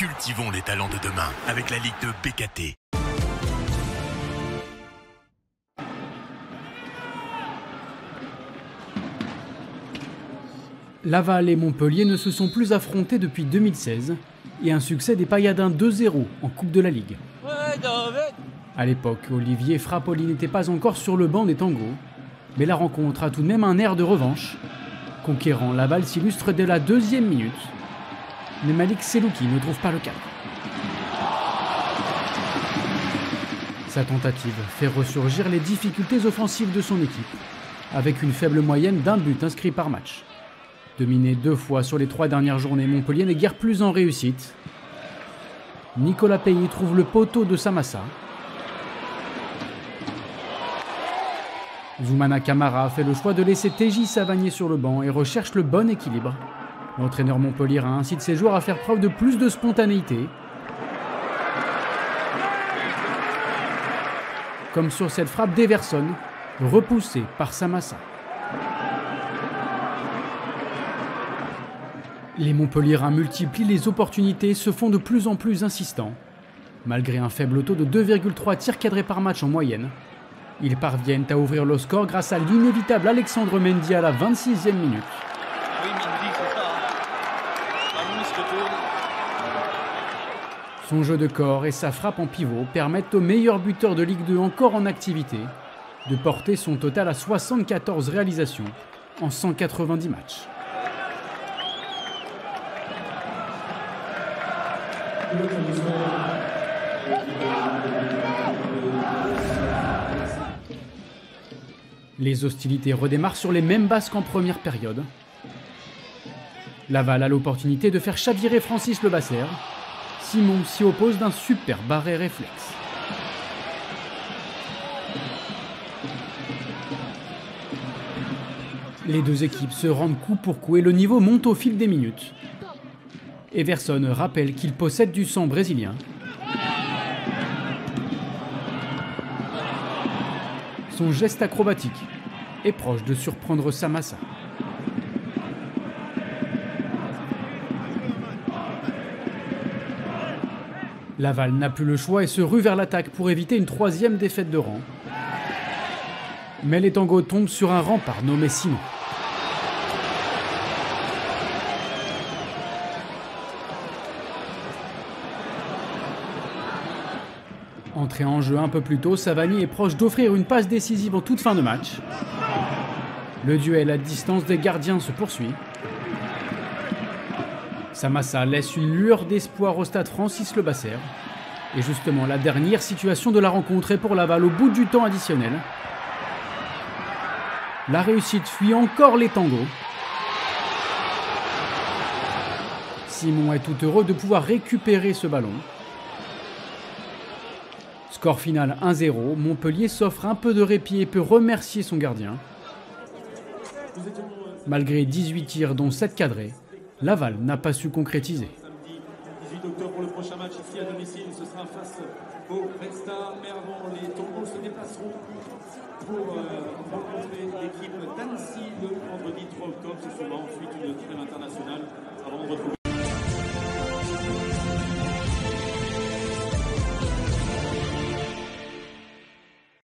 Cultivons les talents de demain avec la Ligue de BKT. Laval et Montpellier ne se sont plus affrontés depuis 2016 et un succès des Payadins 2-0 en Coupe de la Ligue. À l'époque, Olivier Frappoli n'était pas encore sur le banc des tangos, mais la rencontre a tout de même un air de revanche. Conquérant, Laval s'illustre dès la 2e minute, mais Malik Selouki ne trouve pas le cadre. Sa tentative fait ressurgir les difficultés offensives de son équipe, avec une faible moyenne d'un but inscrit par match. Dominé 2 fois sur les 3 dernières journées, Montpellier n'est guère plus en réussite. Nicolas Pays trouve le poteau de Samassa. Zoumana Camara fait le choix de laisser TJ Savanier sur le banc et recherche le bon équilibre. L'entraîneur Montpellier incite ses joueurs à faire preuve de plus de spontanéité. Comme sur cette frappe d'Everson, repoussée par Samassa. Les Montpelliérains multiplient les opportunités et se font de plus en plus insistants. Malgré un faible taux de 2,3 tirs cadrés par match en moyenne, ils parviennent à ouvrir le score grâce à l'inévitable Alexandre Mendy à la 26e minute. Son jeu de corps et sa frappe en pivot permettent au meilleur buteur de Ligue 2 encore en activité de porter son total à 74 réalisations en 190 matchs. Les hostilités redémarrent sur les mêmes bases qu'en première période. Laval a l'opportunité de faire chavirer Francis Lebasser. Simon s'y oppose d'un super arrêt réflexe. Les deux équipes se rendent coup pour coup et le niveau monte au fil des minutes. Everson rappelle qu'il possède du sang brésilien. Son geste acrobatique est proche de surprendre Samassa. Laval n'a plus le choix et se rue vers l'attaque pour éviter une 3e défaite de rang. Mais les tangos tombent sur un rempart nommé Simon. Entré en jeu un peu plus tôt, Savani est proche d'offrir une passe décisive en toute fin de match. Le duel à distance des gardiens se poursuit. Samassa laisse une lueur d'espoir au stade Francis Lebasser. Et justement, la dernière situation de la rencontre est pour Laval au bout du temps additionnel. La réussite fuit encore les tangos. Simon est tout heureux de pouvoir récupérer ce ballon. Score final 1-0, Montpellier s'offre un peu de répit et peut remercier son gardien. Malgré 18 tirs dont 7 cadrés, Laval n'a pas su concrétiser. 18 octobre pour le prochain match ici à domicile, ce sera face au Red Star. Mais avant, les tangos se déplaceront pour rencontrer l'équipe d'Annecy le vendredi 3 octobre. C'est souvent ensuite une trêve internationale.